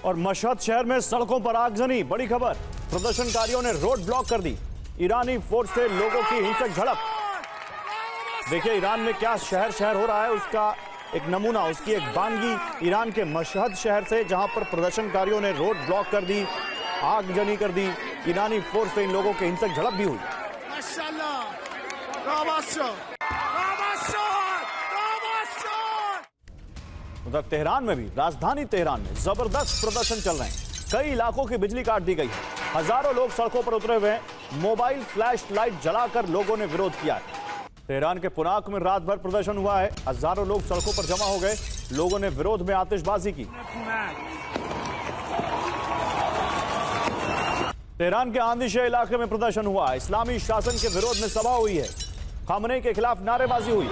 और मशहद शहर में सड़कों पर आगजनी, बड़ी खबर। प्रदर्शनकारियों ने रोड ब्लॉक कर दी। ईरानी फोर्स से लोगों की हिंसक झड़प। देखिए ईरान में क्या शहर शहर हो रहा है, उसका एक नमूना, उसकी एक बानगी ईरान के मशहद शहर से, जहां पर प्रदर्शनकारियों ने रोड ब्लॉक कर दी, आगजनी कर दी। ईरानी फोर्स से इन लोगों की हिंसक झड़प भी हुई। उधर तेहरान में भी, राजधानी तेहरान में जबरदस्त प्रदर्शन चल रहे हैं। कई इलाकों की बिजली काट दी गई है। हजारों लोग सड़कों पर उतरे हुए हैं। मोबाइल फ्लैश लाइट जलाकर लोगों ने विरोध किया है। तेहरान के पुनाक में रात भर प्रदर्शन हुआ है। हजारों लोग सड़कों पर जमा हो गए। लोगों ने विरोध में आतिशबाजी की। तेहरान के आंदिशे इलाके में प्रदर्शन हुआ। इस्लामी शासन के विरोध में सभा हुई है। खामनेई के खिलाफ नारेबाजी हुई।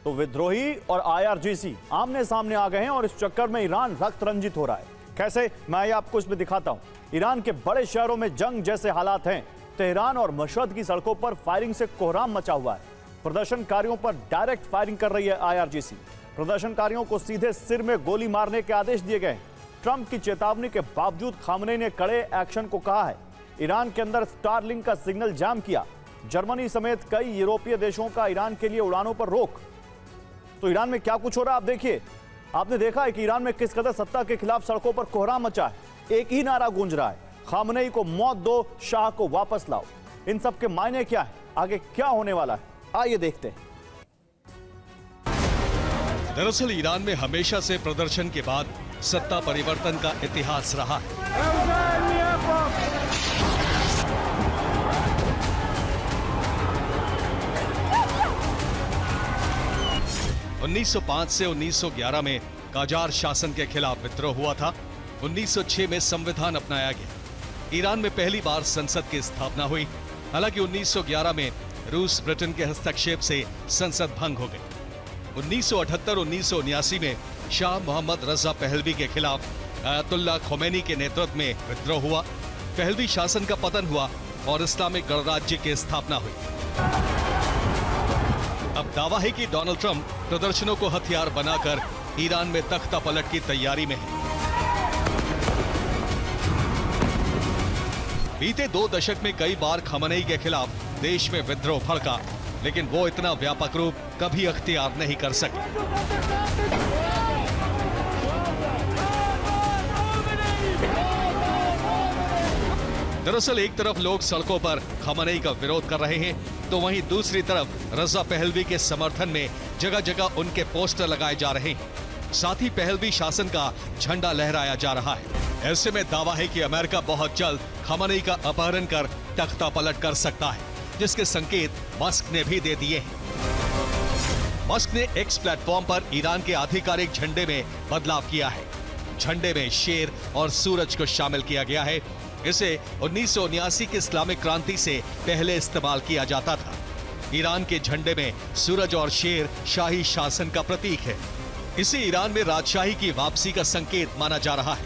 तो विद्रोही और आईआरजीसी आमने सामने आ गए हैं और इस चक्कर में ईरान रक्त रंजित हो रहा है। कैसे, मैं आपको इसमें दिखाता हूं। ईरान के बड़े शहरों में जंग जैसे हालात हैं। तेहरान और मशहद की सड़कों पर फायरिंग से कोहराम मचा हुआ है। प्रदर्शनकारियों पर डायरेक्ट फायरिंग कर रही है आईआरजीसी। प्रदर्शनकारियों को सीधे सिर में गोली मारने के आदेश दिए गए। ट्रंप की चेतावनी के बावजूद खामनेई ने कड़े एक्शन को कहा है। ईरान के अंदर स्टारलिंक का सिग्नल जाम किया। जर्मनी समेत कई यूरोपीय देशों का ईरान के लिए उड़ानों पर रोक। तो ईरान में क्या कुछ हो रहा है आप देखिए। आपने देखा है कि ईरान में किस कदर सत्ता के खिलाफ सड़कों पर कोहराम मचा है। एक ही नारा गूंज रहा है, खामनेई को मौत दो, शाह को वापस लाओ। इन सब के मायने क्या है, आगे क्या होने वाला है, आइए देखते हैं। दरअसल ईरान में हमेशा से प्रदर्शन के बाद सत्ता परिवर्तन का इतिहास रहा है। 1905 से 1911 में काजार शासन के खिलाफ विद्रोह हुआ था। 1906 में संविधान अपनाया गया। ईरान में पहली बार संसद की स्थापना हुई। हालांकि 1911 में रूस ब्रिटेन के हस्तक्षेप से संसद भंग हो गई। 1978-1979 में शाह मोहम्मद रजा पहलवी के खिलाफ अयतुल्ला खोमेनी के नेतृत्व में विद्रोह हुआ। पहलवी शासन का पतन हुआ और इस्लामिक गणराज्य की स्थापना हुई। अब दावा है कि डोनाल्ड ट्रंप प्रदर्शनों को हथियार बनाकर ईरान में तख्ता पलट की तैयारी में है। बीते 2 दशक में कई बार खामनेई के खिलाफ देश में विद्रोह भड़का, लेकिन वो इतना व्यापक रूप कभी अख्तियार नहीं कर सके। दरअसल एक तरफ लोग सड़कों पर खामनेई का विरोध कर रहे हैं, तो वहीं दूसरी तरफ रजा पहलवी के समर्थन में जगह जगह उनके पोस्टर लगाए जा रहे हैं। साथ ही पहलवी शासन का झंडा लहराया जा रहा है। ऐसे में दावा है कि अमेरिका बहुत जल्द खामनेई का अपहरण कर तख्ता पलट कर सकता है, जिसके संकेत मस्क ने भी दे दिए हैं। मस्क ने एक्स प्लेटफॉर्म पर ईरान के आधिकारिक झंडे में बदलाव किया है। झंडे में शेर और सूरज को शामिल किया गया है। इसे 1979 की इस्लामिक क्रांति से पहले इस्तेमाल किया जाता था। ईरान के झंडे में सूरज और शेर शाही शासन का प्रतीक है। इसे ईरान में राजशाही की वापसी का संकेत माना जा रहा है।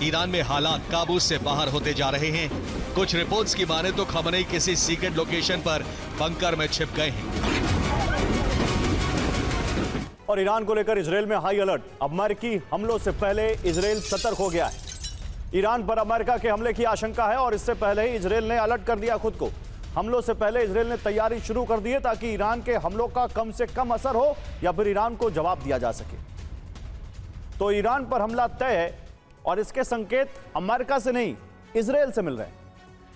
ईरान में हालात काबू से बाहर होते जा रहे हैं। कुछ रिपोर्ट्स की माने तो खामनेई किसी सीक्रेट लोकेशन पर बंकर में छिप गए हैं। और ईरान को लेकर इजरायल में हाई अलर्ट। अमेरिकी हमलों से पहले इजरायल सतर्क हो गया है। ईरान पर अमेरिका के हमले की आशंका है और इससे पहले ही इजरायल ने अलर्ट कर दिया खुद को। हमलों से पहले इजरायल ने तैयारी शुरू कर दी है ताकि ईरान के हमलों का कम से कम असर हो या फिर ईरान को जवाब दिया जा सके। तो ईरान पर हमला तय है और इसके संकेत अमेरिका से नहीं, इजरायल से मिल रहे हैं।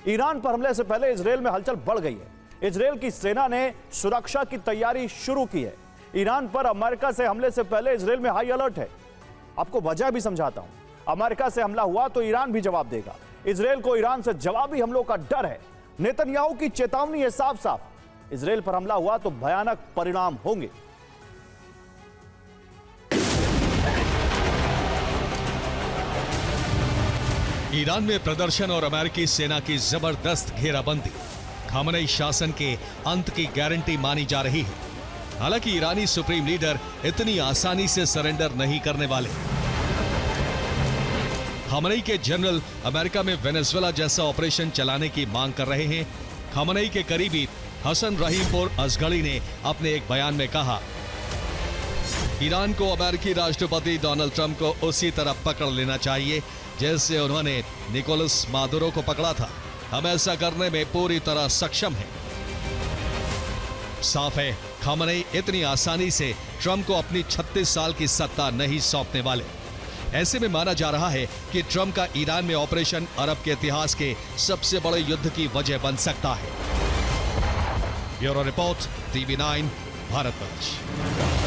ईरान पर हमले से पहले इजरायल में हलचल बढ़ गई है। इजरायल की सेना ने सुरक्षा की तैयारी शुरू की है। ईरान पर अमेरिका से हमले से पहले इजरायल में हाई अलर्ट है। आपको वजह भी समझाता हूं। अमेरिका से हमला हुआ तो ईरान भी जवाब देगा। इजरायल को ईरान से जवाबी हमलों का डर है। नेतन्याहू की चेतावनी है साफ साफ, इजरायल पर हमला हुआ तो भयानक परिणाम होंगे। ईरान में प्रदर्शन और अमेरिकी सेना की जबरदस्त घेराबंदी खामनेई शासन के अंत की गारंटी मानी जा रही है। हालांकि ईरानी सुप्रीम लीडर इतनी आसानी से सरेंडर नहीं करने वाले। खामनेई के जनरल अमेरिका में वेनेजुएला जैसा ऑपरेशन चलाने की मांग कर रहे हैं। खामनेई के करीबी हसन रहीमपुर असगड़ी ने अपने एक बयान में कहा, ईरान को अमेरिकी राष्ट्रपति डोनाल्ड ट्रंप को उसी तरह पकड़ लेना चाहिए जैसे उन्होंने निकोलस मादुरो को पकड़ा था। हम ऐसा करने में पूरी तरह सक्षम हैं। साफ है, खामनेई इतनी आसानी से ट्रंप को अपनी 36 साल की सत्ता नहीं सौंपने वाले। ऐसे में माना जा रहा है कि ट्रंप का ईरान में ऑपरेशन अरब के इतिहास के सबसे बड़े युद्ध की वजह बन सकता है। Bureau report, TV9, Bharatvarsh.